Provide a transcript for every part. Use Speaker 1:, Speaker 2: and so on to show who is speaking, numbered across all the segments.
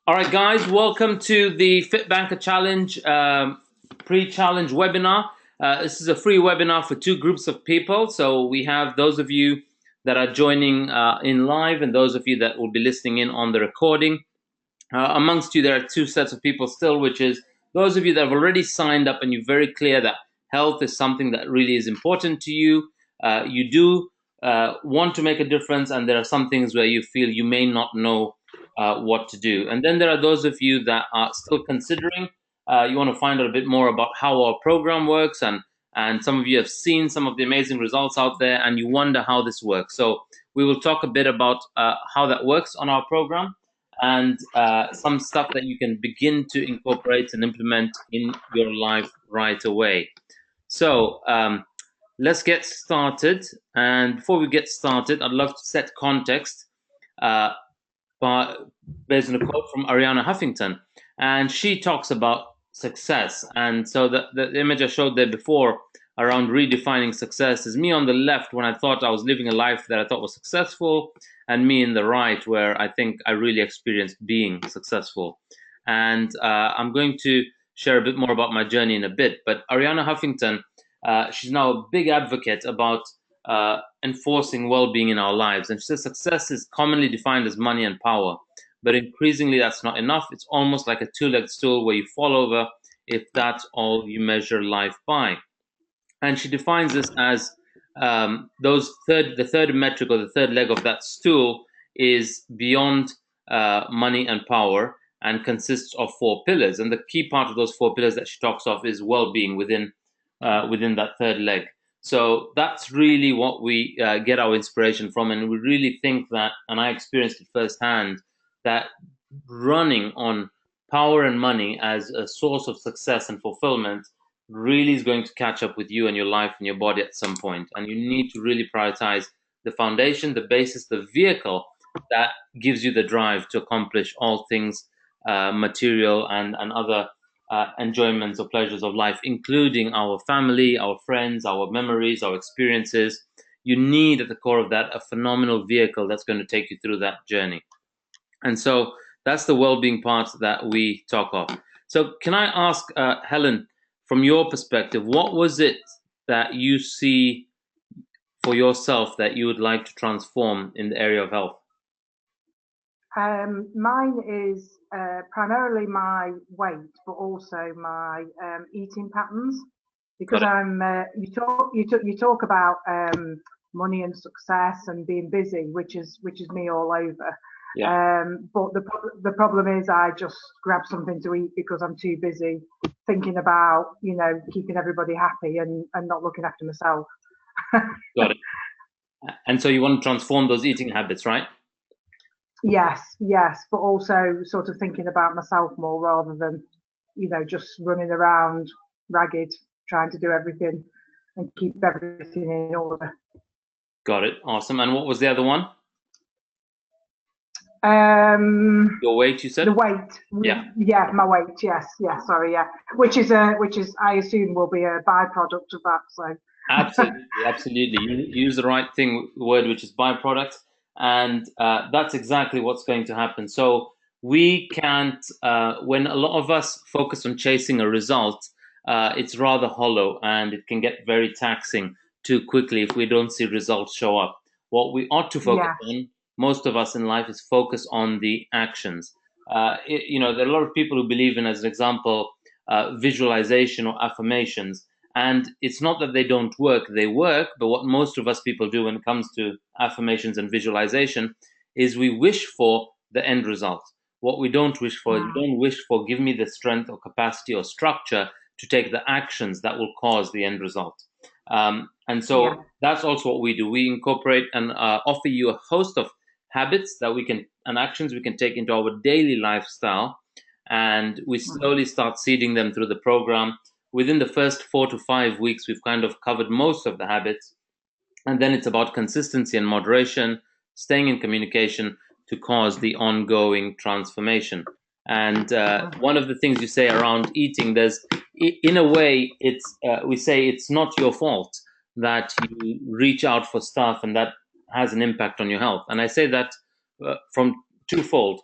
Speaker 1: All right, guys, welcome to the FITBANKER Challenge pre-challenge webinar. This is a free webinar for two groups of people. So we have those of you that are joining in live and those of you that will be listening in on the recording. Amongst you, there are two sets of people still, which is those of you that have already signed up and you're very clear that health is something that really is important to you. You do want to make a difference, and there are some things where you feel you may not know what to do. And then there are those of you that are still considering. You want to find out a bit more about how our program works, and some of you have seen some of the amazing results out there, and you wonder how this works. So we will talk a bit about how that works on our program, and some stuff that you can begin to incorporate and implement in your life right away. So let's get started. And before we get started, I'd love to set context based on a quote from Ariana Huffington. And she talks about success. And so the image I showed there before around redefining success is me on the left when I thought I was living a life that I thought was successful, and me in the right where I think I really experienced being successful. And I'm going to share a bit more about my journey in a bit. But Ariana Huffington, she's now a big advocate about enforcing well-being in our lives. And she says success is commonly defined as money and power, but increasingly that's not enough. It's almost like a two-legged stool where you fall over if that's all you measure life by. And she defines this as the third metric, or the third leg of that stool, is beyond money and power, and consists of four pillars. And the key part of those four pillars that she talks of is well-being within that third leg. So that's really what we get our inspiration from, and we really think that, and I experienced it firsthand, that running on power and money as a source of success and fulfillment really is going to catch up with you and your life and your body at some point. And you need to really prioritize the foundation, the basis, the vehicle that gives you the drive to accomplish all things material and other enjoyments or pleasures of life, including our family, our friends, our memories, our experiences. You need at the core of that a phenomenal vehicle that's going to take you through that journey. And so that's the well-being part that we talk of. So can I ask Helen, from your perspective, what was it that you see for yourself that you would like to transform in the area of health?
Speaker 2: Mine is primarily my weight, but also my eating patterns. Because you talk about money and success and being busy, which is me all over.
Speaker 1: Yeah.
Speaker 2: But the problem is I just grab something to eat because I'm too busy thinking about keeping everybody happy and not looking after myself.
Speaker 1: Got it. And so you want to transform those eating habits, right?
Speaker 2: Yes, but also sort of thinking about myself more rather than, just running around ragged, trying to do everything and keep everything in order.
Speaker 1: Got it. Awesome. And what was the other one? Your weight, you said?
Speaker 2: The weight. Yeah, my weight. Yes. Sorry. Yeah, which is I assume will be a byproduct of that. So.
Speaker 1: Absolutely. You use the right word, which is byproduct. And that's exactly what's going to happen. So we can't, when a lot of us focus on chasing a result, it's rather hollow, and it can get very taxing too quickly if we don't see results show up. What we ought to focus on, most of us in life, is focus on the actions. There are a lot of people who believe in, as an example, visualization or affirmations. And it's not that they don't work, they work, but what most of us people do when it comes to affirmations and visualization is we wish for the end result. What we don't wish for is we don't wish for, give me the strength or capacity or structure to take the actions that will cause the end result. And so that's also what we do. We incorporate and offer you a host of habits that and actions we can take into our daily lifestyle. And we slowly start seeding them through the program. Within the first 4 to 5 weeks, we've kind of covered most of the habits. And then it's about consistency and moderation, staying in communication to cause the ongoing transformation. And one of the things you say around eating, in a way, we say it's not your fault that you reach out for stuff and that has an impact on your health. And I say that from twofold.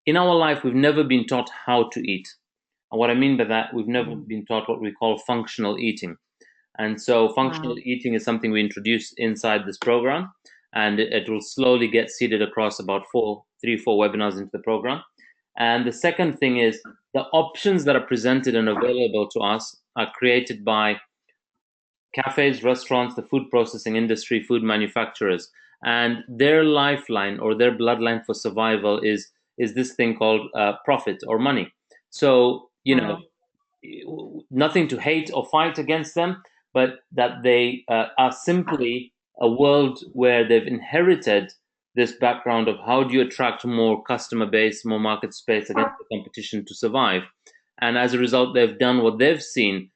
Speaker 1: in our life, we've never been taught how to eat. And what I mean by that, we've never
Speaker 2: Mm.
Speaker 1: been taught what we call functional eating. And so, functional
Speaker 2: Mm.
Speaker 1: eating is something we introduce inside this program, and it will slowly get seeded across about 4 webinars into the program. And the second thing is the options that are presented and available to us are created by cafes, restaurants, the food processing industry, food manufacturers, and their lifeline or their bloodline for survival is this thing called profit or money. So
Speaker 2: Mm.
Speaker 1: nothing to hate or fight against them, but that they are simply a world where they've inherited this background of how do you attract more customer base, more market space against the competition to survive. And as a result, they've done what they've seen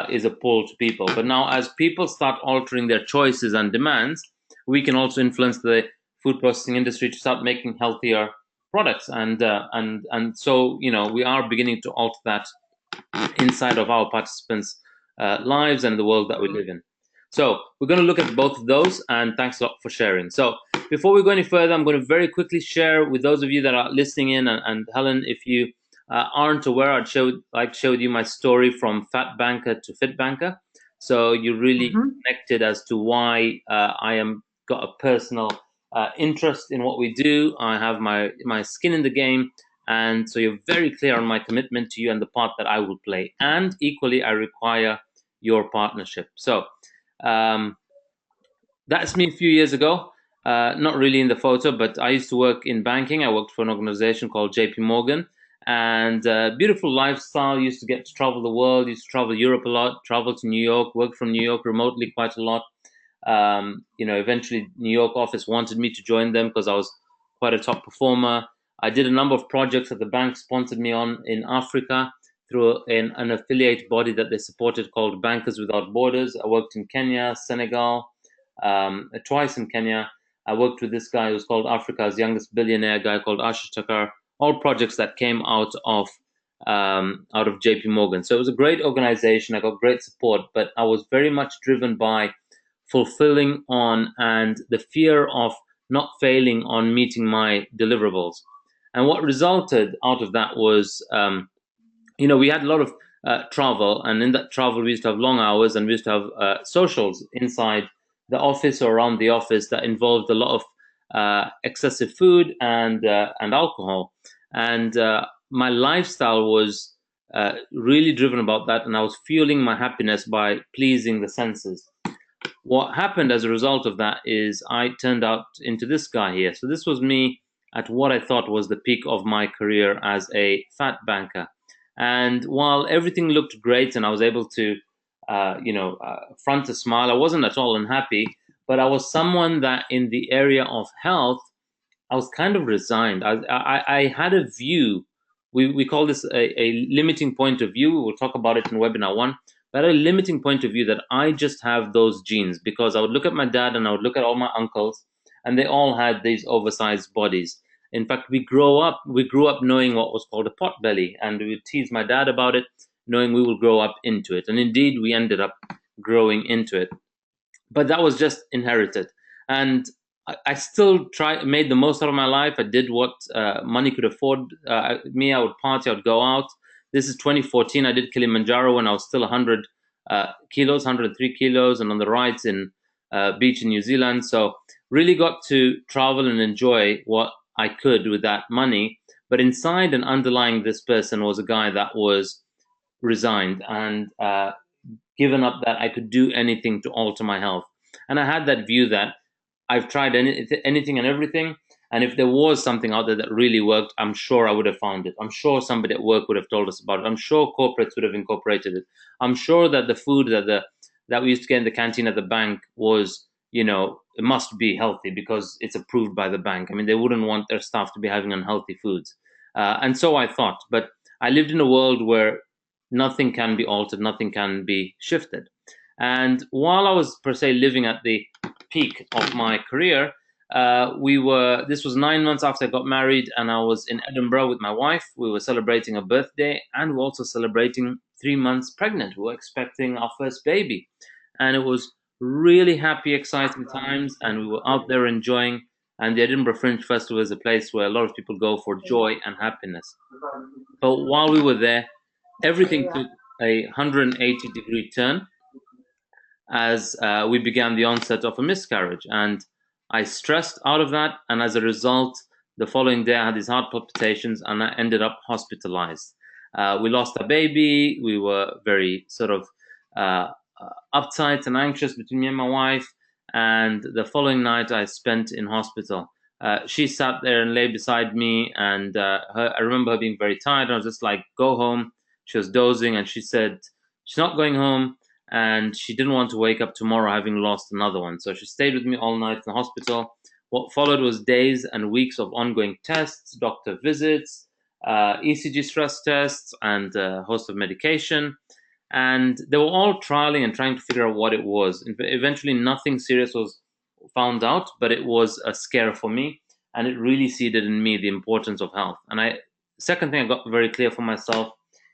Speaker 1: is a pull to people. But now, as people start altering their choices and demands, we can also influence the food processing industry to start making healthier products. And so we are beginning to alter that inside of our participants' lives and the world that we live in. So we're going to look at both of those, and thanks a lot for sharing. So before we go any further, I'm going to very quickly share with those of you that are listening in, and Helen, if you aren't aware, I'd like to share with you my story from FatBanker to FitBanker. So you're really
Speaker 2: Mhm.
Speaker 1: connected as to why I am got a personal interest in what we do. I have my skin in the game, and so you're very clear on my commitment to you and the part that I will play. And equally, I require your partnership. So um, that's me a few years ago. Not really in the photo, but I used to work in banking. I worked for an organization called JP Morgan, and beautiful lifestyle. Used to get to travel the world, used to travel Europe a lot, travel to New York, work from New York remotely quite a lot. Eventually, New York office wanted me to join them because I was quite a top performer. I did a number of projects that the bank sponsored me on in Africa through an affiliate body that they supported called Bankers Without Borders. I worked in Kenya, Senegal, twice in Kenya. I worked with this guy who's called Africa's youngest billionaire, guy called Ashish Takar. All projects that came out of JP Morgan. So it was a great organization. I got great support, but I was very much driven by fulfilling on and the fear of not failing on meeting my deliverables. And what resulted out of that was, we had a lot of travel, and in that travel, we used to have long hours, and we used to have socials inside the office or around the office that involved a lot of excessive food and alcohol. And my lifestyle was really driven about that, and I was fueling my happiness by pleasing the senses. What happened as a result of that is I turned out into this guy here. So this was me at what I thought was the peak of my career as a fat banker. And while everything looked great and I was able to, front a smile, I wasn't at all unhappy. But I was someone that in the area of health, I was kind of resigned. I had a view. We call this a limiting point of view. We'll talk about it in webinar one. But a limiting point of view that I just have those genes because I would look at my dad and I would look at all my uncles, and they all had these oversized bodies. In fact, we grew up knowing what was called a pot belly, and we would tease my dad about it, knowing we will grow up into it. And indeed, we ended up growing into it, but that was just inherited. And I still made the most out of my life. I did what money could afford. I would party, I would go out. This is 2014. I did Kilimanjaro when I was still 100 kilos, 103 kilos, and on the rides in beach in New Zealand. So really got to travel and enjoy what I could with that money. But inside and underlying this person was a guy that was resigned and given up that I could do anything to alter my health. And I had that view that I've tried anything and everything. And if there was something out there that really worked, I'm sure I would have found it. I'm sure somebody at work would have told us about it. I'm sure corporates would have incorporated it. I'm sure that the food that we used to get in the canteen at the bank was, it must be healthy because it's approved by the bank. I mean, they wouldn't want their staff to be having unhealthy foods. And so I thought, but I lived in a world where nothing can be altered, nothing can be shifted. And while I was per se living at the peak of my career, this was 9 months after I got married, and I was in Edinburgh with my wife. We were celebrating a birthday, and we were also celebrating 3 months pregnant. We were expecting our first baby, and it was really happy, exciting times, and we were out there enjoying. and the Edinburgh Fringe Festival is a place where a lot of people go for joy and happiness. But while we were there, everything took a 180-degree turn as we began the onset of a miscarriage. And I stressed out of that. And as a result, the following day, I had these heart palpitations and I ended up hospitalized. We lost a baby. We were very sort of uptight and anxious between me and my wife. And the following night, I spent in hospital. She sat there and lay beside me. And I remember her being very tired. I was just like, go home. She was dozing. And she said, she's not going home, and she didn't want to wake up tomorrow having lost another one. So she stayed with me all night in the hospital. What followed was days and weeks of ongoing tests, doctor visits, ECG stress tests, and a host of medication. And they were all trialing and trying to figure out what it was. Eventually, nothing serious was found out, but it was a scare for me, and it really seeded in me the importance of health. And second thing I got very clear for myself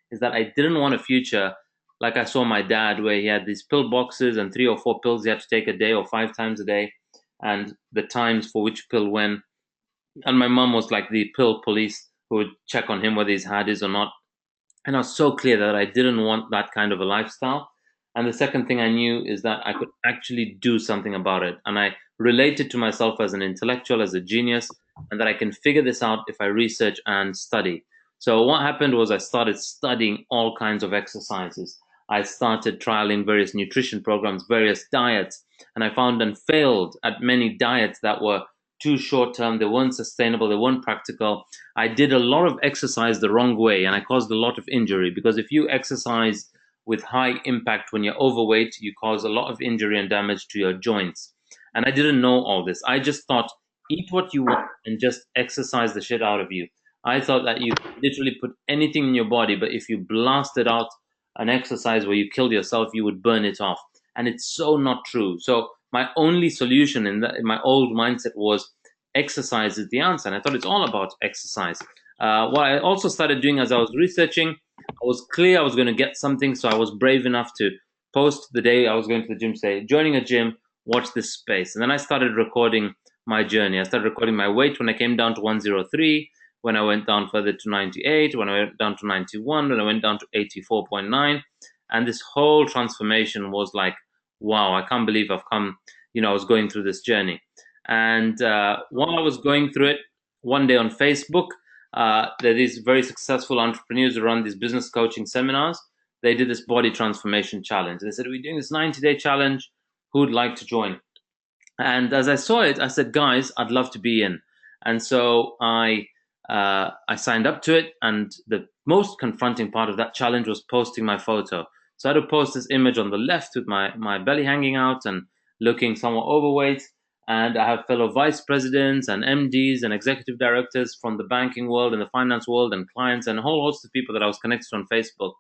Speaker 1: is that I didn't want a future like I saw my dad, where he had these pill boxes and 3 or 4 pills he had to take a day or 5 times a day, and the times for which pill when. And my mom was like the pill police who would check on him whether he's had his or not. And I was so clear that I didn't want that kind of a lifestyle. And the second thing I knew is that I could actually do something about it. And I related to myself as an intellectual, as a genius, and that I can figure this out if I research and study. So what happened was I started studying all kinds of exercises. I started trialing various nutrition programs, various diets, and I found and failed at many diets that were too short term. They weren't sustainable. They weren't practical. I did a lot of exercise the wrong way, and I caused a lot of injury, because if you exercise with high impact when you're overweight, you cause a lot of injury and damage to your joints. And I didn't know all this. I just thought, eat what you want and just exercise the shit out of you. I thought that you could literally put anything in your body, but if you blasted out an exercise where you killed yourself, you would burn it off. And it's so not true. So my only solution in my old mindset was exercise is the answer. And I thought it's all about exercise. What I also started doing as I was researching, I was clear I was going to get something. So I was brave enough to post the day I was going to the gym, say, joining a gym, watch this space. And then I started recording my journey. I started recording my weight when I came down to 103, when I went down further to 98, when I went down to 91, when I went down to 84.9. And this whole transformation was like, wow, I can't believe I've come, I was going through this journey. And while I was going through it, one day on Facebook, there are these very successful entrepreneurs who run these business coaching seminars. They did this body transformation challenge. They said, we're doing this 90-day challenge. Who would like to join? And as I saw it, I said, guys, I'd love to be in. And so I signed up to it. And the most confronting part of that challenge was posting my photo. So I had to post this image on the left with my belly hanging out and looking somewhat overweight. And I have fellow vice presidents and MDs and executive directors from the banking world and the finance world and clients and a whole host of people that I was connected to on Facebook.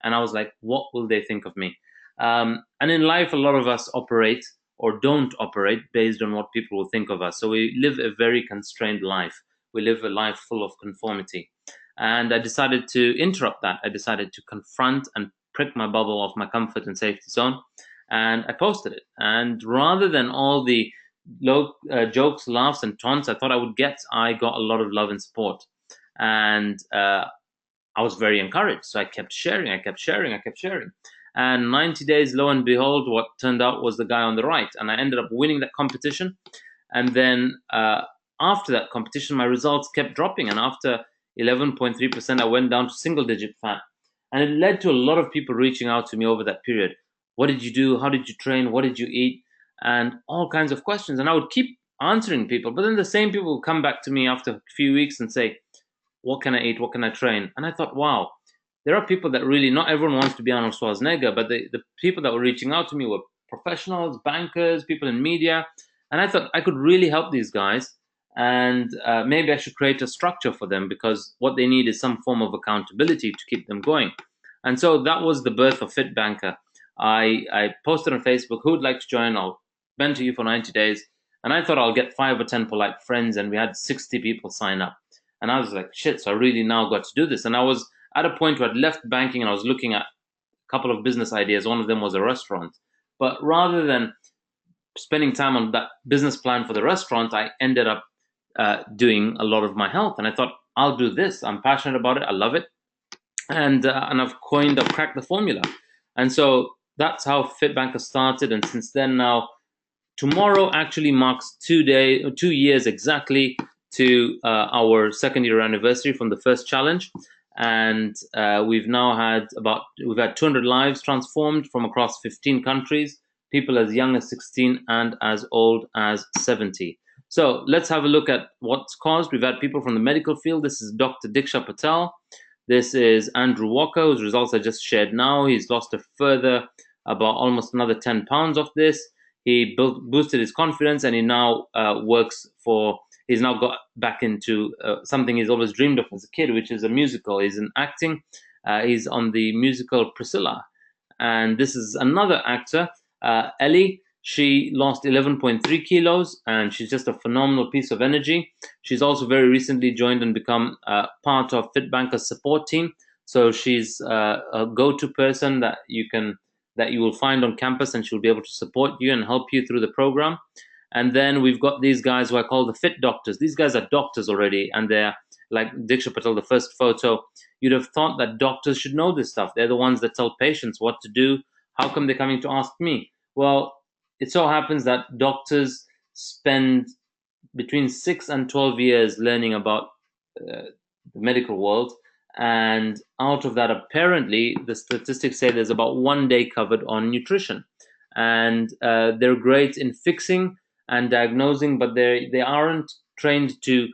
Speaker 1: And I was like, what will they think of me? And in life, a lot of us operate or don't operate based on what people will think of us. So we live a very constrained life. We live a life full of conformity. And I decided to interrupt that. I decided to confront and prick my bubble of my comfort and safety zone. And I posted it. And rather than all the jokes, laughs, and taunts I thought I got a lot of love and support. And I was very encouraged. So I kept sharing. And 90 days, lo and behold, what turned out was the guy on the right. And I ended up winning that competition. And then after that competition, my results kept dropping. And after 11.3%, I went down to single-digit fat. And it led to a lot of people reaching out to me over that period. What did you do? How did you train? What did you eat? And all kinds of questions. And I would keep answering people. But then the same people would come back to me after a few weeks and say, what can I eat? What can I train? And I thought, wow, there are people that really, not everyone wants to be Arnold Schwarzenegger, but the people that were reaching out to me were professionals, bankers, people in media. And I thought I could really help these guys. And maybe I should create a structure for them, because what they need is some form of accountability to keep them going. And so that was the birth of FITBANKER. I posted on Facebook, who would like to join? I'll mentor you for 90 days. And I thought I'll get 5 or 10 polite friends, and we had 60 people sign up. And I was like, shit, so I really now got to do this. And I was at a point where I'd left banking and I was looking at a couple of business ideas. One of them was a restaurant. But rather than spending time on that business plan for the restaurant, I ended up doing a lot of my health. And I thought, I'll do this. I'm passionate about it. I love it. And I've cracked the formula. And so that's how FitBanker started. And since then, now tomorrow actually marks 2 years exactly to our second year anniversary from the first challenge. And we've had 200 lives transformed from across 15 countries, people as young as 16 and as old as 70. So let's have a look at what's caused. We've had people from the medical field. This is Dr. Diksha Patel. This is Andrew Walker, whose results I just shared now. He's lost a further about almost another 10 pounds of this. He boosted his confidence, and he now he's now got back into something he's always dreamed of as a kid, which is a musical. He's in acting. He's on the musical Priscilla. And this is another actor, Ellie. She lost 11.3 kilos, and she's just a phenomenal piece of energy. She's also very recently joined and become part of FitBanker's support team. So she's a go-to person that you will find on campus, and she'll be able to support you and help you through the program. And then we've got these guys who I call the fit doctors. These guys are doctors already, and they're like Diksha Patel, the first photo. You'd have thought that doctors should know this stuff. They're the ones that tell patients what to do. How come they're coming to ask me? Well, it so happens that doctors spend between 6 and 12 years learning about the medical world. And out of that, apparently, the statistics say there's about 1 day covered on nutrition. And they're great in fixing and diagnosing, but they aren't trained to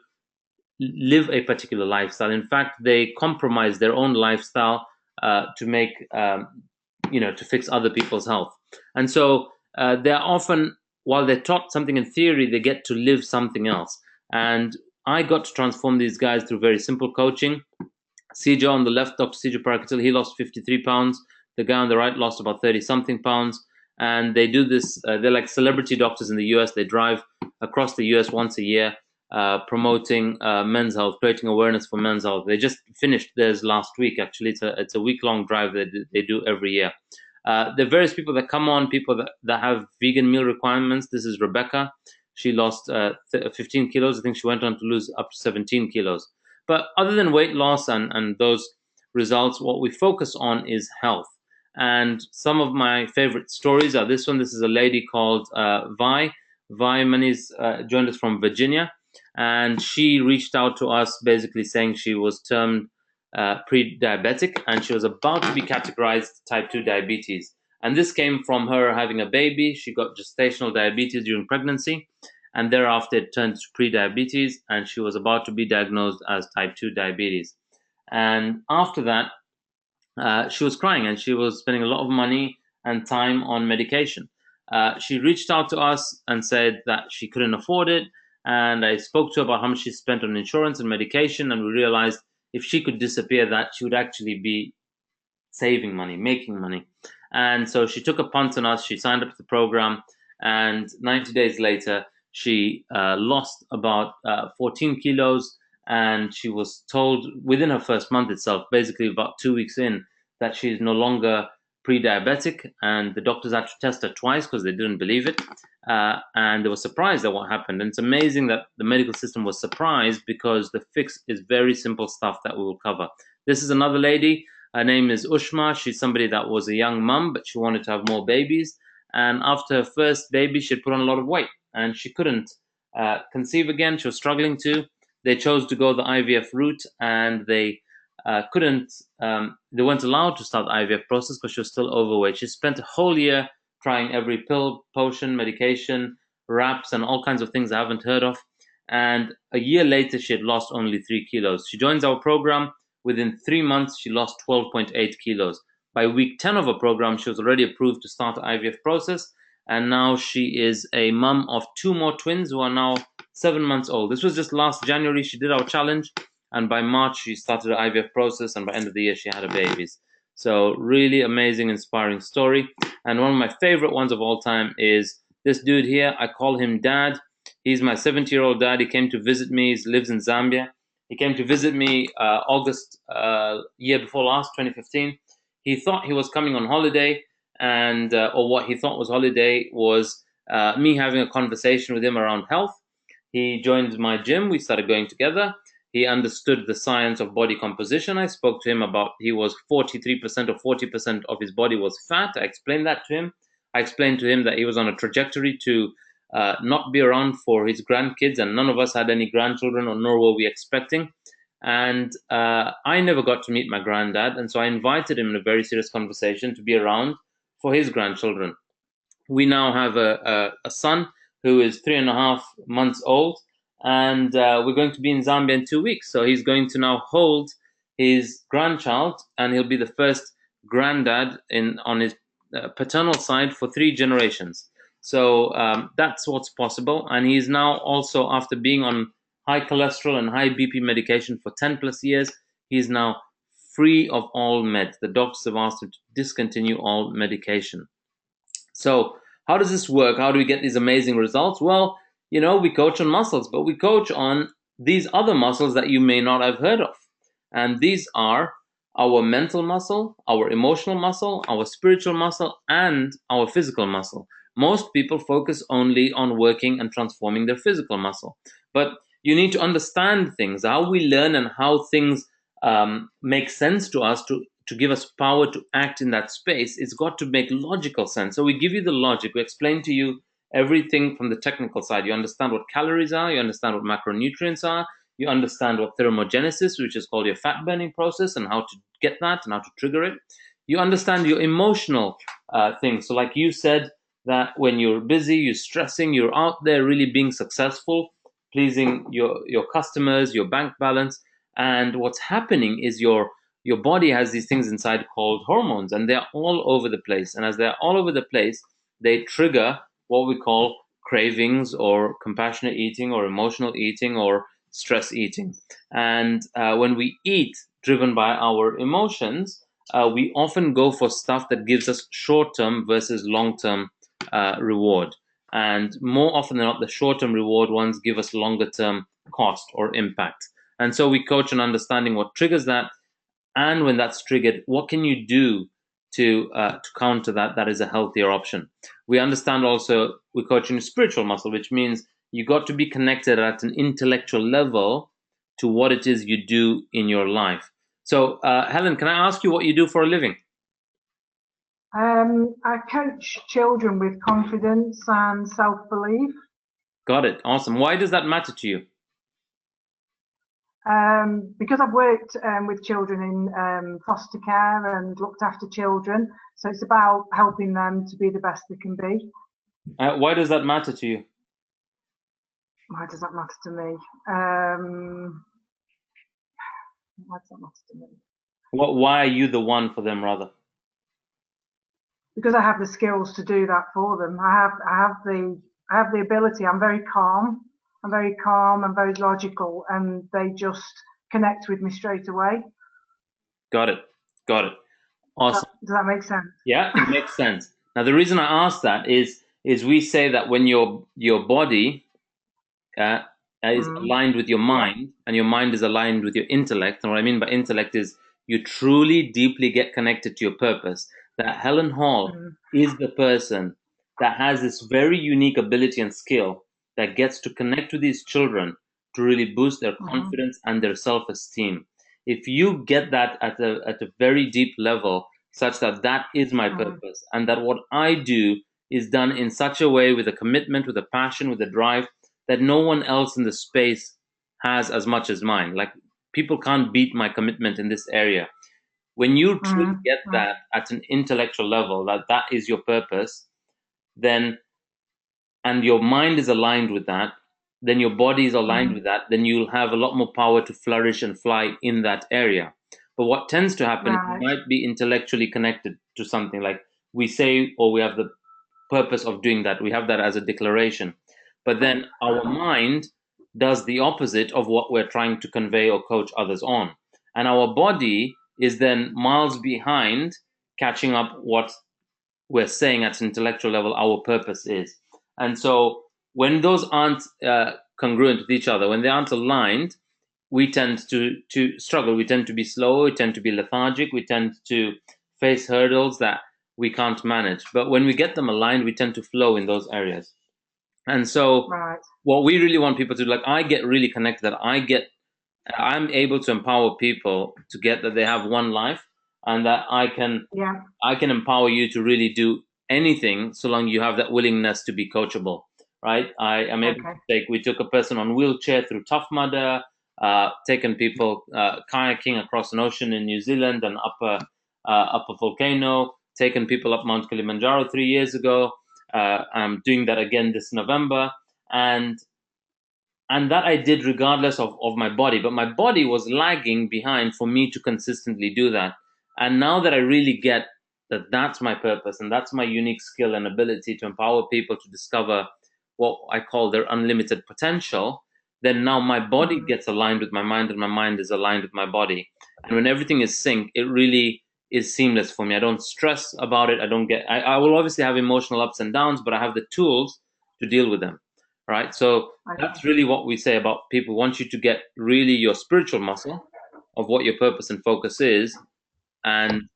Speaker 1: live a particular lifestyle. In fact, they compromise their own lifestyle to make, to fix other people's health. And so they're often, while they're taught something in theory, they get to live something else. And I got to transform these guys through very simple coaching. Sijo on the left, Dr. Sijo Parakatil, he lost 53 pounds. The guy on the right lost about 30 something pounds. And they do this, they're like celebrity doctors in the US. They drive across the US once a year, promoting men's health, creating awareness for men's health. They just finished theirs last week, actually. It's a week-long drive that they do every year. There are various people that come on, people that have vegan meal requirements. This is Rebecca. She lost 15 kilos. I think she went on to lose up to 17 kilos. But other than weight loss and those results, what we focus on is health. And some of my favorite stories are this one. This is a lady called Vi. Vi Mani's joined us from Virginia. And she reached out to us basically saying she was termed pre-diabetic, and she was about to be categorized type 2 diabetes. And this came from her having a baby. She got gestational diabetes during pregnancy, and thereafter it turned to pre-diabetes, and she was about to be diagnosed as type 2 diabetes. And after that, she was crying, and she was spending a lot of money and time on medication. She reached out to us and said that she couldn't afford it, and I spoke to her about how much she spent on insurance and medication, and we realized if she could disappear that, she would actually be saving money, making money. And so she took a punt on us. She signed up to the program, and 90 days later, she lost about 14 kilos. And she was told within her first month itself, basically about 2 weeks in, that she's no longer pre-diabetic. And the doctors had to test her twice because they didn't believe it. And they were surprised at what happened. And it's amazing that the medical system was surprised, because the fix is very simple stuff that we will cover. This is another lady. Her name is Ushma. She's somebody that was a young mum, but she wanted to have more babies. And after her first baby, she had put on a lot of weight, and she couldn't conceive again. She was struggling to. They chose to go the IVF route, and they couldn't. They weren't allowed to start the IVF process because she was still overweight. She spent a whole year trying every pill, potion, medication, wraps, and all kinds of things I haven't heard of. And a year later, she had lost only 3 kilos. She joins our program. Within 3 months, she lost 12.8 kilos. By week 10 of our program, she was already approved to start the IVF process. And now she is a mum of 2 more twins who are now 7 months old. This was just last January. She did our challenge. And by March, she started the IVF process. And by the end of the year, she had her babies. So really amazing, inspiring story. And one of my favorite ones of all time is this dude here. I call him Dad. He's my 70-year-old dad. He came to visit me. He lives in Zambia. He came to visit me August year before last, 2015. He thought he was coming on holiday, or what he thought was holiday was me having a conversation with him around health. He joined my gym. We started going together. He understood the science of body composition. I spoke to him about he was 43% or 40% of his body was fat. I explained that to him. I explained to him that he was on a trajectory to not be around for his grandkids, and none of us had any grandchildren, or nor were we expecting. And I never got to meet my granddad, and so I invited him in a very serious conversation to be around for his grandchildren. We now have a son who is 3.5 months old, and we're going to be in Zambia in 2 weeks. So he's going to now hold his grandchild, and he'll be the first granddad on his paternal side for 3 generations. So that's what's possible. And he's now also, after being on high cholesterol and high BP medication for 10 plus years, he's now free of all meds. The doctors have asked him to discontinue all medication. So, how does this work? How do we get these amazing results? Well, we coach on muscles, but we coach on these other muscles that you may not have heard of. And these are our mental muscle, our emotional muscle, our spiritual muscle, and our physical muscle. Most people focus only on working and transforming their physical muscle. But you need to understand things, how we learn and how things make sense to us to give us power to act in that space. It's got to make logical sense. So we give you the logic. We explain to you everything from the technical side. You understand what calories are. You understand what macronutrients are. You understand what thermogenesis, which is called your fat burning process, and how to get that and how to trigger it. You understand your emotional things. So like you said, that when you're busy, you're stressing, you're out there really being successful, pleasing your customers, your bank balance. And what's happening is your body has these things inside called hormones, and they're all over the place. And as they're all over the place, they trigger what we call cravings or compassionate eating or emotional eating or stress eating. And when we eat driven by our emotions, we often go for stuff that gives us short-term versus long-term reward. And more often than not, the short-term reward ones give us longer-term cost or impact. And so we coach on understanding what triggers that, and when that's triggered, what can you do to counter that? That is a healthier option. We understand also we're coaching spiritual muscle, which means you got to be connected at an intellectual level to what it is you do in your life. So, Helen, can I ask you what you do for a living?
Speaker 2: I coach children with confidence and self-belief.
Speaker 1: Got it. Awesome. Why does that matter to you?
Speaker 2: Because I've worked with children in foster care and looked after children, so it's about helping them to be the best they can be.
Speaker 1: Why does that matter to you?
Speaker 2: Why does that matter to me? Why does that matter to me?
Speaker 1: Why are you the one for them, rather?
Speaker 2: Because I have the skills to do that for them. I have the ability. I'm very calm and very logical, and they just connect with me straight away.
Speaker 1: Got it. Awesome.
Speaker 2: Does that make sense?
Speaker 1: Yeah, it makes sense. Now, the reason I ask that is we say that when your body is aligned with your mind, and your mind is aligned with your intellect, and what I mean by intellect is you truly, deeply get connected to your purpose. That Helen Hall is the person that has this very unique ability and skill that gets to connect with these children to really boost their confidence and their self-esteem. If you get that at a very deep level, such that is my purpose, and that what I do is done in such a way, with a commitment, with a passion, with a drive, that no one else in the space has as much as mine. Like, people can't beat my commitment in this area. When you truly get that at an intellectual level, that is your purpose, then, and your mind is aligned with that, then your body is aligned with that, then you'll have a lot more power to flourish and fly in that area. But what tends to happen is you might be intellectually connected to something, like we say, or we have the purpose of doing that. We have that as a declaration. But then our mind does the opposite of what we're trying to convey or coach others on. And our body is then miles behind, catching up what we're saying at an intellectual level our purpose is. And so when those aren't congruent with each other, when they aren't aligned, we tend to struggle. We tend to be slow. We tend to be lethargic. We tend to face hurdles that we can't manage. But when we get them aligned, we tend to flow in those areas. And so
Speaker 2: Right.
Speaker 1: what we really want people to do, like I get really connected, that I'm able to empower people to get that they have one life, and that
Speaker 2: Yeah.
Speaker 1: I can empower you to really do anything so long you have that willingness to be coachable, right? I am able
Speaker 2: Okay.
Speaker 1: to we took a person on wheelchair through Tough Mudder, taken people kayaking across an ocean in New Zealand and up a volcano, taken people up Mount Kilimanjaro 3 years ago. I'm doing that again this November. And that I did regardless of my body, but my body was lagging behind for me to consistently do that. And now that I really get that that's my purpose and that's my unique skill and ability to empower people to discover what I call their unlimited potential, then now my body
Speaker 2: Mm.
Speaker 1: gets aligned with my mind and my mind is aligned with my body. And when everything is synced, it really is seamless for me. I don't stress about it. I will obviously have emotional ups and downs, but I have the tools to deal with them. Right. So
Speaker 2: Okay.
Speaker 1: that's really what we say about people. Want you to get really your spiritual muscle of what your purpose and focus is. And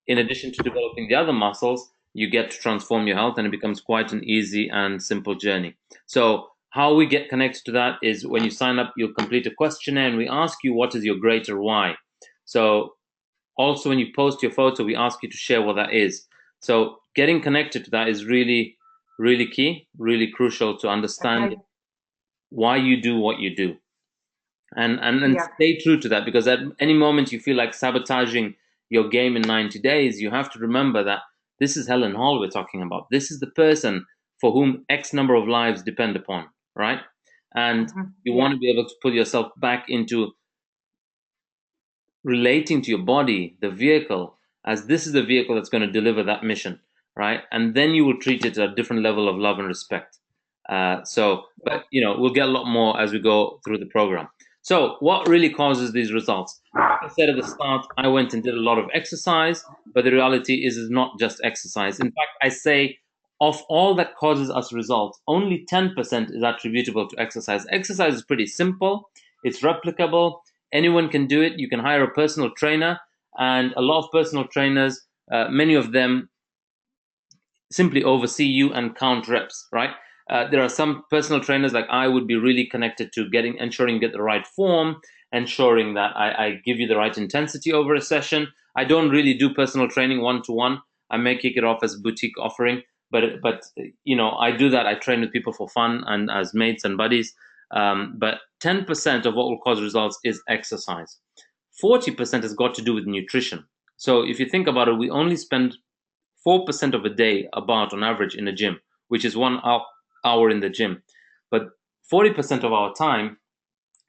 Speaker 1: in addition to developing the other muscles, you get to transform your health, and it becomes quite an easy and simple journey. So, how we get connected to that is when you sign up, you'll complete a questionnaire and we ask you what is your greater why. So, also when you post your photo, we ask you to share what that is. So, getting connected to that is really, really key, really crucial to understand
Speaker 2: Okay.
Speaker 1: why you do what you do, and
Speaker 2: Yeah.
Speaker 1: stay true to that, because at any moment you feel like sabotaging your game in 90 days, you have to remember that this is Helen Hall we're talking about. This is the person for whom X number of lives depend upon, right? And you
Speaker 2: Yeah.
Speaker 1: want to be able to put yourself back into relating to your body, the vehicle, as this is the vehicle that's going to deliver that mission, right? And then you will treat it at a different level of love and respect.
Speaker 2: Yeah.
Speaker 1: But we'll get a lot more as we go through the program. So, what really causes these results? Like I said at the start, I went and did a lot of exercise, but the reality is not just exercise. In fact, I say of all that causes us results, only 10% is attributable to exercise. Exercise is pretty simple, it's replicable, anyone can do it. You can hire a personal trainer, and a lot of personal trainers, many of them simply oversee you and count reps, right? There are some personal trainers like I would be really connected to ensuring you get the right form, ensuring that I give you the right intensity over a session. I don't really do personal training one-to-one. I may kick it off as boutique offering, but I do that. I train with people for fun and as mates and buddies. But 10% of what will cause results is exercise. 40% has got to do with nutrition. So if you think about it, we only spend 4% of a day about on average in a gym, which is 1 hour in the gym. But 40% of our time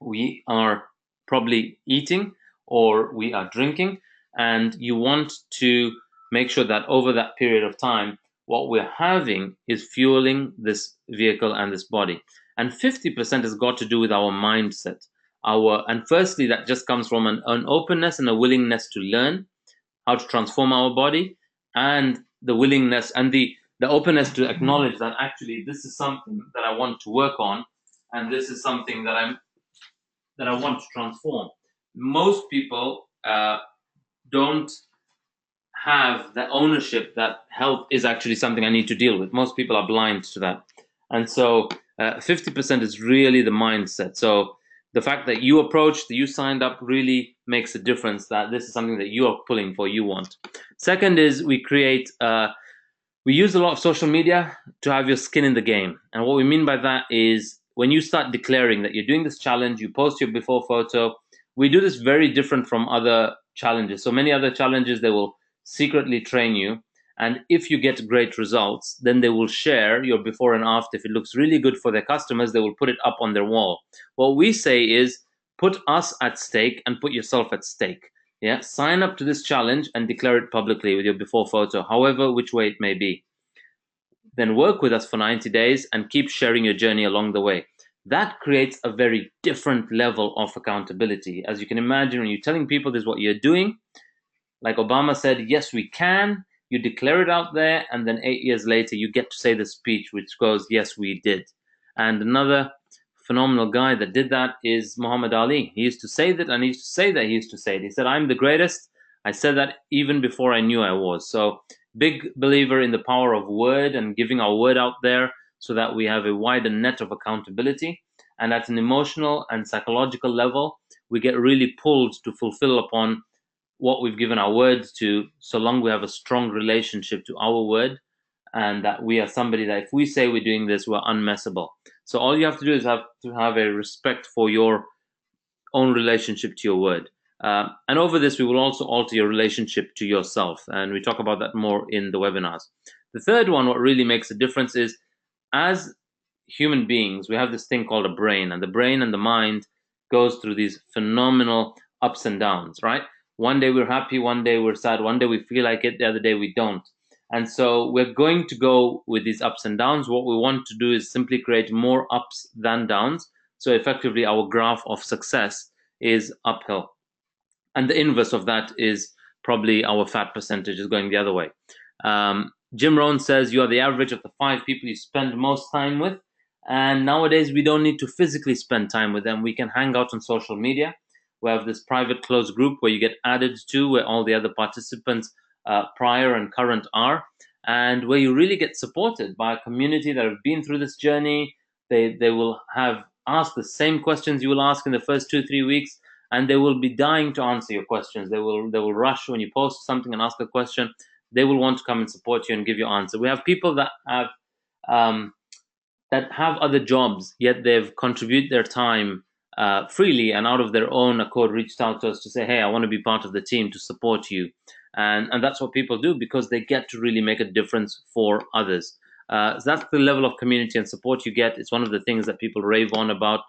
Speaker 1: we are probably eating or we are drinking. And you want to make sure that over that period of time, what we're having is fueling this vehicle and this body. And 50% has got to do with our mindset. And firstly, that just comes from an openness and a willingness to learn how to transform our body, and the willingness and the openness to acknowledge that actually this is something that I want to work on, and this is something that I want to transform. Most people don't have the ownership that health is actually something I need to deal with. Most people are blind to that. And so 50% is really the mindset. So the fact that you approached, that you signed up really makes a difference, that this is something that you are pulling for, you want. Second is we use a lot of social media to have your skin in the game. And what we mean by that is when you start declaring that you're doing this challenge, you post your before photo. We do this very different from other challenges. So many other challenges, they will secretly train you. And if you get great results, then they will share your before and after. If it looks really good for their customers, they will put it up on their wall. What we say is put us at stake and put yourself at stake. Yeah, sign up to this challenge and declare it publicly with your before photo, however, which way it may be. Then work with us for 90 days and keep sharing your journey along the way. That creates a very different level of accountability. As you can imagine, when you're telling people this is what you're doing, like Obama said, yes, we can. You declare it out there, and then 8 years later, you get to say the speech which goes, yes, we did. And another phenomenal guy that did that is Muhammad Ali. He used to say that, and he used to say that, he used to say it. He said, I'm the greatest. I said that even before I knew I was. So, big believer in the power of word and giving our word out there. so that we have a wider net of accountability. And at an emotional and psychological level, we get really pulled to fulfill upon what we've given our words to, so long we have a strong relationship to our word, and that we are somebody that if we say we're doing this, we're unmessable. So all you have to do is have to have a respect for your own relationship to your word. And over this, we will also alter your relationship to yourself. And we talk about that more in the webinars. The third one, what really makes a difference is, as human beings, we have this thing called a brain, and the brain and the mind goes through these phenomenal ups and downs, right? One day we're happy, one day we're sad, one day we feel like it, the other day we don't. And so we're going to go with these ups and downs. What we want to do is simply create more ups than downs. So effectively, our graph of success is uphill. And the inverse of that is probably our fat percentage is going the other way. Jim Rohn says you are the average of the 5 people you spend most time with. And nowadays, we don't need to physically spend time with them. We can hang out on social media. We have this private closed group where you get added to, where all the other participants, prior and current, are, and where you really get supported by a community that have been through this journey. They will have asked the same questions you will ask in the first 2-3 weeks, and they will be dying to answer your questions. They will rush when you post something and ask a question. They will want to come and support you and give you answer. We have people that have other jobs, yet they've contributed their time freely and out of their own accord, reached out to us to say, hey, I want to be part of the team to support you. And that's what people do, because they get to really make a difference for others. So that's the level of community and support you get. It's one of the things that people rave on about,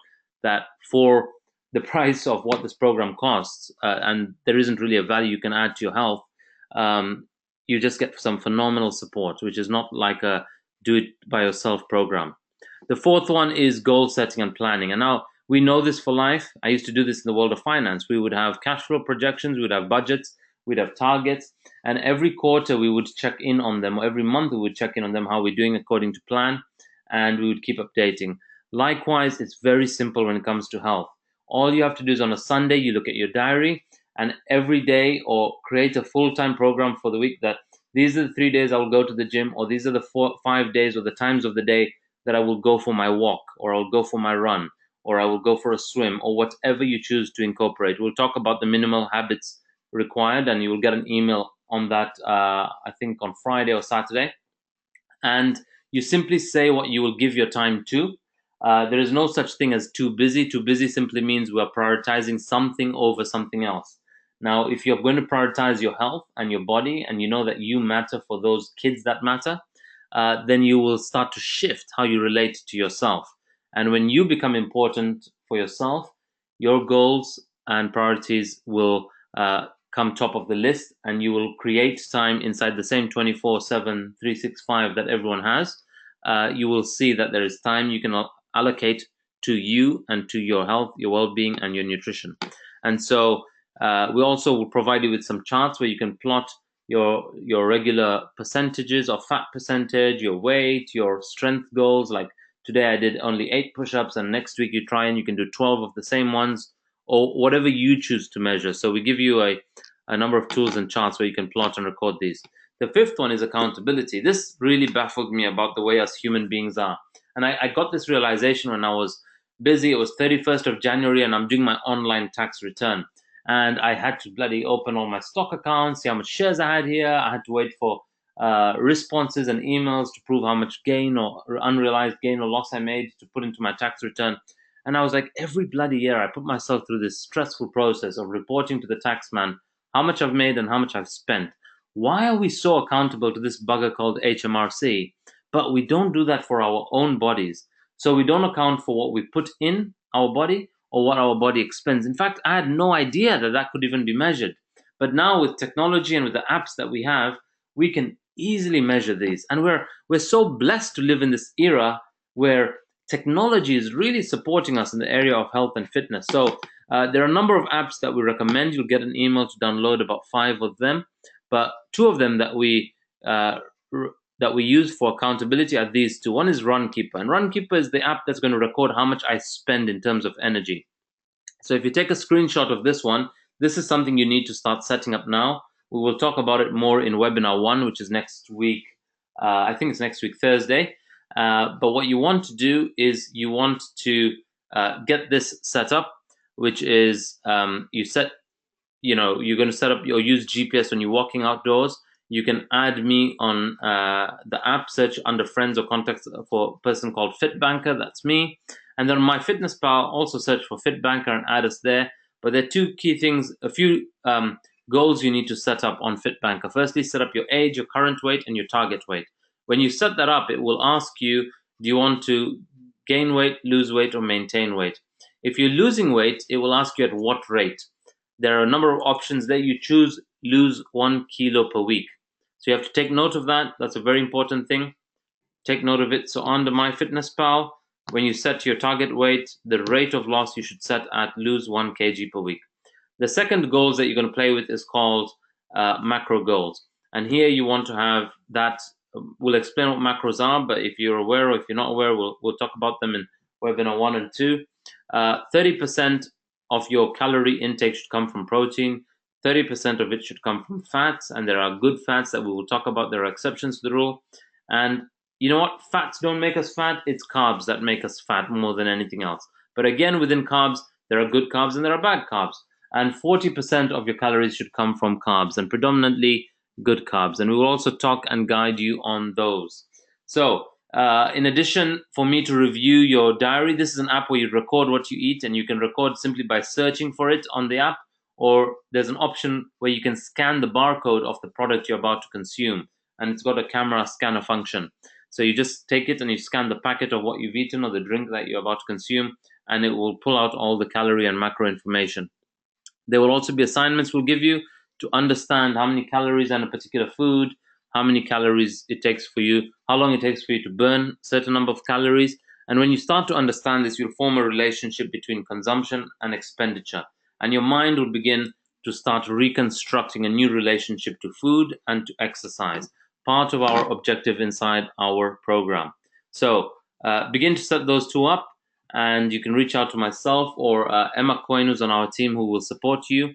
Speaker 1: that for the price of what this program costs, and there isn't really a value you can add to your health, you just get some phenomenal support, which is not like a do-it-by-yourself program. The fourth one is goal setting and planning. And now we know this for life. I used to do this in the world of finance. We would have cash flow projections, we would have budgets, we'd have targets, and every quarter we would check in on them, or every month we would check in on them, how we're doing according to plan, and we would keep updating. Likewise, it's very simple when it comes to health. All you have to do is on a Sunday, you look at your diary, and every day, or create a full-time program for the week, that these are the 3 days I will go to the gym, or these are the 5 days or the times of the day that I will go for my walk, or I'll go for my run, or I will go for a swim, or whatever you choose to incorporate. We'll talk about the minimal habits required, and you will get an email on that, I think on Friday or Saturday. And you simply say what you will give your time to. There is no such thing as too busy. Too busy simply means we are prioritizing something over something else. Now, if you're going to prioritize your health and your body, and you know that you matter for those kids that matter, then you will start to shift how you relate to yourself. And when you become important for yourself, your goals and priorities will come top of the list, and you will create time inside the same 24/7, 365 that everyone has. You will see that there is time you can allocate to you and to your health, your well-being, and your nutrition. And so we also will provide you with some charts where you can plot your regular percentages of fat percentage, your weight, your strength goals. Like today I did only 8 push-ups, and next week you try and you can do 12 of the same ones, or whatever you choose to measure. So we give you a number of tools and charts where you can plot and record these. The fifth one is accountability. This really baffled me about the way us human beings are. And I got this realization when I was busy. It was 31st of January and I'm doing my online tax return. And I had to bloody open all my stock accounts, see how much shares I had here. I had to wait for responses and emails to prove how much gain or unrealized gain or loss I made to put into my tax return. And I was like, every bloody year I put myself through this stressful process of reporting to the tax man how much I've made and how much I've spent. Why are we so accountable to this bugger called HMRC? But we don't do that for our own bodies. So we don't account for what we put in our body or what our body expends. In fact, I had no idea that that could even be measured. But now with technology and with the apps that we have, we can easily measure these. And we're so blessed to live in this era where technology is really supporting us in the area of health and fitness. So there are a number of apps that we recommend. You'll get an email to download about 5 of them. But 2 of them that we use for accountability are these 2. One is Runkeeper, and Runkeeper is the app that's going to record how much I spend in terms of energy. So if you take a screenshot of this one, this is something you need to start setting up now. We will talk about it more in webinar 1, which is next week. I think it's next week, Thursday. But what you want to do is you want to get this set up, which is you're going to set up or use GPS when you're walking outdoors. You can add me on the app, search under friends or contacts for a person called FITBANKER. That's me. And then my Fitness Pal, also search for FITBANKER and add us there. But there are two key things, a few goals you need to set up on FitBanker. Firstly, set up your age, your current weight, and your target weight. When you set that up, it will ask you, do you want to gain weight, lose weight, or maintain weight? If you're losing weight, it will ask you at what rate. There are a number of options there. You choose lose 1 kilo per week. So you have to take note of that. That's a very important thing. Take note of it. So under MyFitnessPal, when you set your target weight, the rate of loss you should set at lose 1 kg per week. The second goals that you're going to play with is called macro goals. And here you want to have that. We'll explain what macros are, but if you're aware or if you're not aware, we'll talk about them in webinar 1 and 2. 30% of your calorie intake should come from protein. 30% of it should come from fats, and there are good fats that we will talk about. There are exceptions to the rule. And you know what? Fats don't make us fat. It's carbs that make us fat more than anything else. But again, within carbs, there are good carbs and there are bad carbs. And 40% of your calories should come from carbs, and predominantly good carbs. And we will also talk and guide you on those. So in addition, for me to review your diary, this is an app where you record what you eat, and you can record simply by searching for it on the app, or there's an option where you can scan the barcode of the product you're about to consume, and it's got a camera scanner function. So you just take it and you scan the packet of what you've eaten or the drink that you're about to consume, and it will pull out all the calorie and macro information. There will also be assignments we'll give you to understand how many calories in a particular food, how many calories it takes for you, how long it takes for you to burn a certain number of calories. And when you start to understand this, you'll form a relationship between consumption and expenditure. And your mind will begin to start reconstructing a new relationship to food and to exercise, part of our objective inside our program. So begin to set those two up, and you can reach out to myself or Emma Coyne, who's on our team, who will support you.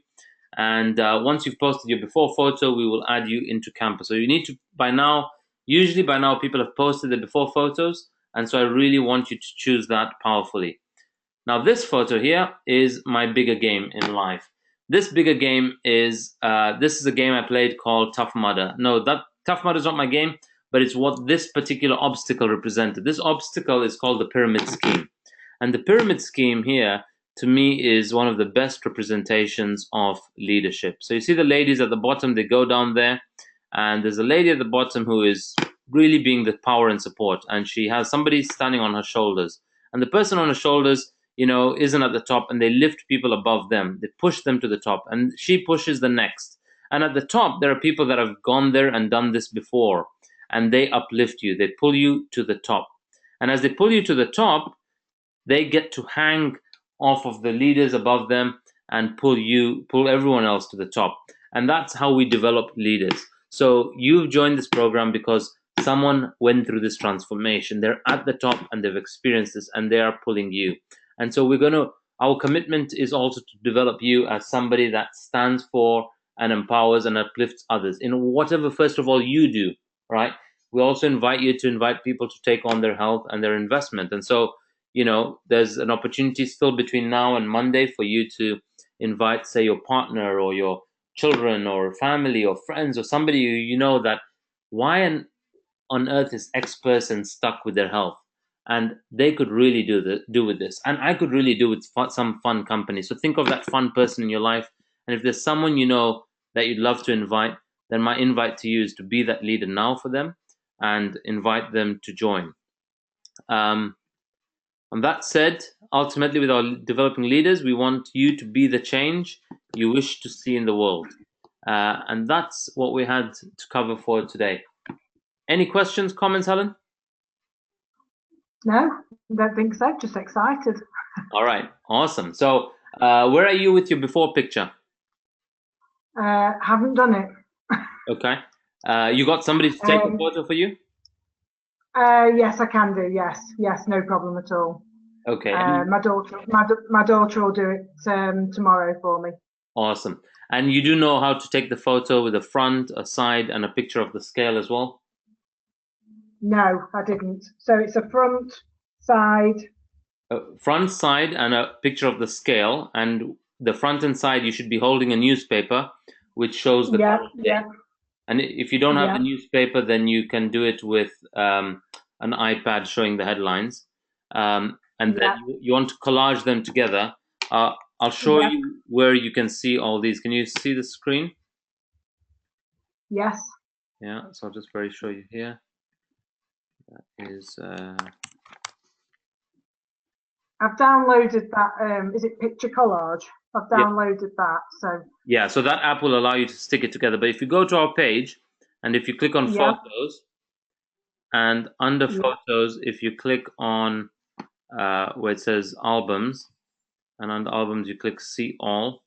Speaker 1: And once you've posted your before photo, we will add you into Campus. So you need to, usually by now, people have posted their before photos. And so I really want you to choose that powerfully. Now, this photo here is my bigger game in life. This bigger game is, this is a game I played called Tough Mudder. No, that Tough Mudder is not my game, but it's what this particular obstacle represented. This obstacle is called the pyramid scheme. And the pyramid scheme here, to me, is one of the best representations of leadership. So you see the ladies at the bottom, they go down there, and there's a lady at the bottom who is really being the power and support, and she has somebody standing on her shoulders. And the person on her shoulders, isn't at the top, and they lift people above them. They push them to the top, and she pushes the next. And at the top, there are people that have gone there and done this before, and they uplift you. They pull you to the top. And as they pull you to the top, they get to hang off of the leaders above them and pull everyone else to the top. And that's how we develop leaders. So you've joined this program because someone went through this transformation. They're at the top and they've experienced this, and they are pulling you. And so our commitment is also to develop you as somebody that stands for and empowers and uplifts others in whatever, first of all, you do, right? We also invite you to invite people to take on their health and their investment. And so, there's an opportunity still between now and Monday for you to invite, say, your partner or your children or family or friends or somebody you know that why on earth is X person stuck with their health, and they could really do with this, and I could really do with some fun company. So think of that fun person in your life, and if there's someone that you'd love to invite, then my invite to you is to be that leader now for them and invite them to join. And that said, ultimately, with our developing leaders, we want you to be the change you wish to see in the world. And that's what we had to cover for today. Any questions, comments, Helen?
Speaker 2: No, don't think so. Just excited.
Speaker 1: All right, awesome. So where are you with your before picture?
Speaker 2: Haven't done it.
Speaker 1: Okay. You got somebody to take a photo for you?
Speaker 2: Yes, I can do. Yes, no problem at all.
Speaker 1: Okay.
Speaker 2: My daughter will do it tomorrow for me.
Speaker 1: Awesome. And you do know how to take the photo with a front, a side, and a picture of the scale as well?
Speaker 2: No, I didn't. So it's a front, side.
Speaker 1: Front, side, and a picture of the scale. And the front and side, you should be holding a newspaper, which shows the
Speaker 2: Yeah,
Speaker 1: current day.
Speaker 2: yeah,
Speaker 1: And if you don't have the
Speaker 2: yeah.
Speaker 1: newspaper, then you can do it with an iPad showing the headlines. And then
Speaker 2: Yeah,
Speaker 1: you want to collage them together. I'll show
Speaker 2: yeah,
Speaker 1: you where you can see all these. Can you see the screen?
Speaker 2: yes.
Speaker 1: Yeah, so I'll just very show you here. That is,
Speaker 2: I've downloaded that. Is it Picture Collage? I've
Speaker 1: yeah,
Speaker 2: downloaded that. So
Speaker 1: yeah. So that app will allow you to stick it together. But if you go to our page, and if you click on
Speaker 2: yeah,
Speaker 1: photos, and under
Speaker 2: yeah,
Speaker 1: photos, if you click on where it says albums, and under albums you click see all,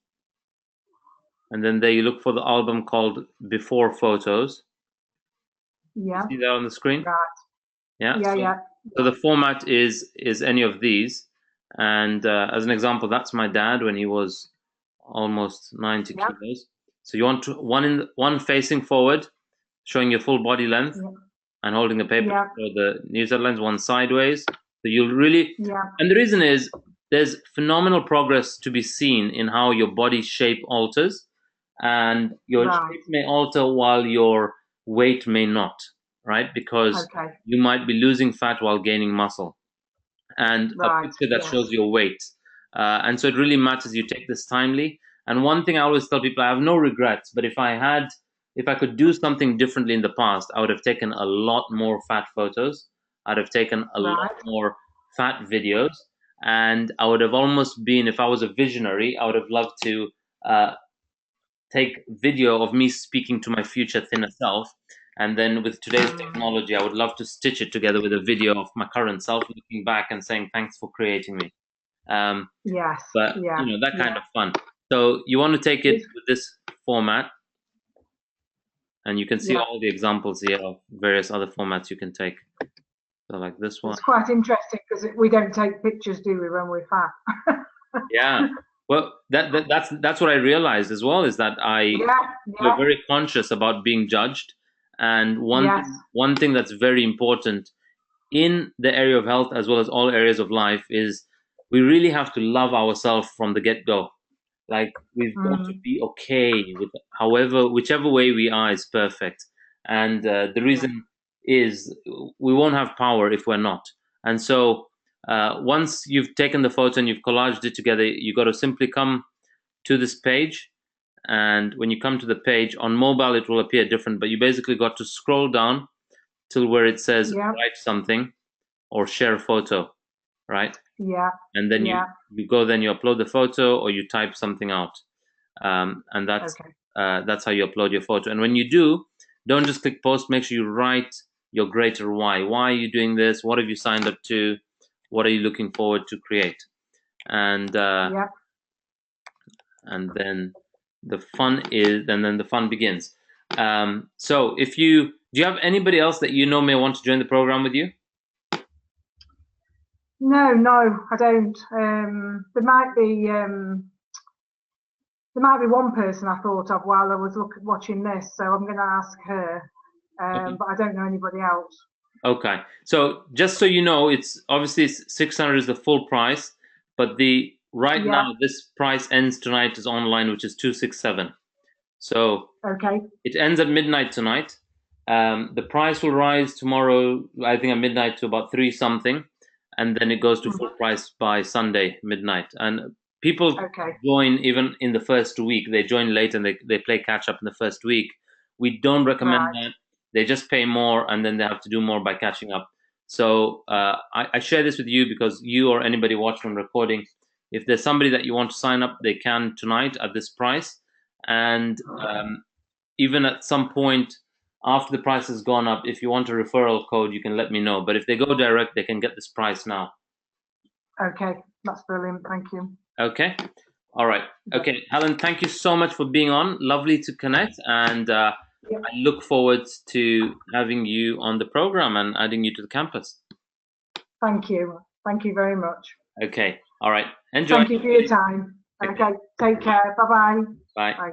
Speaker 1: and then there you look for the album called Before Photos. You
Speaker 2: yeah.
Speaker 1: see that on the screen?
Speaker 2: Right.
Speaker 1: Yeah.
Speaker 2: Yeah, yeah,
Speaker 1: So
Speaker 2: yeah,
Speaker 1: the format is any of these, and as an example, that's my dad when he was almost 90
Speaker 2: yeah,
Speaker 1: kilos. So you want to, one facing forward, showing your full body length,
Speaker 2: yeah,
Speaker 1: and holding a paper to
Speaker 2: yeah,
Speaker 1: show the news headlines. One sideways. So you'll really,
Speaker 2: yeah.
Speaker 1: and the reason is there's phenomenal progress to be seen in how your body shape alters, and your
Speaker 2: Right.
Speaker 1: shape may alter while your weight may not, right? Because
Speaker 2: Okay.
Speaker 1: you might be losing fat while gaining muscle, and a
Speaker 2: Right.
Speaker 1: picture that
Speaker 2: Yes.
Speaker 1: shows your weight. And so it really matters you take this timely. And one thing I always tell people, I have no regrets, but if I could do something differently in the past, I would have taken a lot more fat photos. I'd have taken a lot
Speaker 2: Right.
Speaker 1: more fat videos. And I would have almost been, if I was a visionary, I would have loved to uh, take video of me speaking to my future thinner self. And then with today's
Speaker 2: Mm,
Speaker 1: technology, I would love to stitch it together with a video of my current self looking back and saying, thanks for creating me. Um,
Speaker 2: yes.
Speaker 1: but,
Speaker 2: Yeah.
Speaker 1: that kind
Speaker 2: Yeah.
Speaker 1: of fun. So you want to take it
Speaker 2: It's,
Speaker 1: with this format, and you can see
Speaker 2: yeah.
Speaker 1: all the examples here of various other formats you can take. So like this one.
Speaker 2: It's quite interesting because we don't take pictures, do we, when we're fat?
Speaker 1: Yeah. Well, that's what I realized as well, is that
Speaker 2: Yeah.
Speaker 1: we're
Speaker 2: Yeah.
Speaker 1: very conscious about being judged. And
Speaker 2: Yes.
Speaker 1: one thing that's very important in the area of health as well as all areas of life is we really have to love ourselves from the get-go. Like we've got to
Speaker 2: Mm,
Speaker 1: be okay with whichever way we are is perfect. And the
Speaker 2: yeah.
Speaker 1: reason is we won't have power if we're not. And so once you've taken the photo and you've collaged it together, you got to simply come to this page. And when you come to the page on mobile, it will appear different, but you basically got to scroll down till where it says
Speaker 2: Yeah.
Speaker 1: write something or share a photo, right?
Speaker 2: Yeah.
Speaker 1: And then
Speaker 2: Yeah.
Speaker 1: you go, then you upload the photo or you type something out, and
Speaker 2: Okay.
Speaker 1: that's how you upload your photo. And when you do, don't just click post. Make sure you write your greater why. Why are you doing this? What have you signed up to? What are you looking forward to create? And
Speaker 2: Yeah.
Speaker 1: and then then the fun begins. So if you do you have anybody else that you know may want to join the program with you?
Speaker 2: No, no, I don't. There might be one person I thought of while I was watching this, so I'm going to ask her.
Speaker 1: Okay.
Speaker 2: But I don't know anybody else.
Speaker 1: Okay. So just so you know, it's obviously 600 is the full price, but the right
Speaker 2: Yeah.
Speaker 1: now this price ends tonight is online, which is 267. So
Speaker 2: Okay.
Speaker 1: it ends at midnight tonight. The price will rise tomorrow, I think at midnight to about three something, and then it goes to full
Speaker 2: Mhm.
Speaker 1: price by Sunday midnight. And people
Speaker 2: Okay.
Speaker 1: join even in the first week. They join late and they play catch up in the first week. We don't recommend
Speaker 2: Right.
Speaker 1: that. They just pay more and then they have to do more by catching up. So I share this with you because you or anybody watching on recording, if there's somebody that you want to sign up, they can tonight at this price. And even at some point after the price has gone up, if you want a referral code, you can let me know. But if they go direct, they can get this price now.
Speaker 2: Okay. That's brilliant. Thank you.
Speaker 1: Okay. All right.
Speaker 2: Yeah.
Speaker 1: Okay, Helen, thank you so much for being on. Lovely to connect. And
Speaker 2: Yeah.
Speaker 1: I look forward to having you on the program and adding you to the campus.
Speaker 2: Thank you. Thank you very much.
Speaker 1: Okay. All right. Enjoy.
Speaker 2: Thank you for your time.
Speaker 1: Okay.
Speaker 2: Okay. Take care. Bye-bye.
Speaker 1: Bye.
Speaker 2: Bye.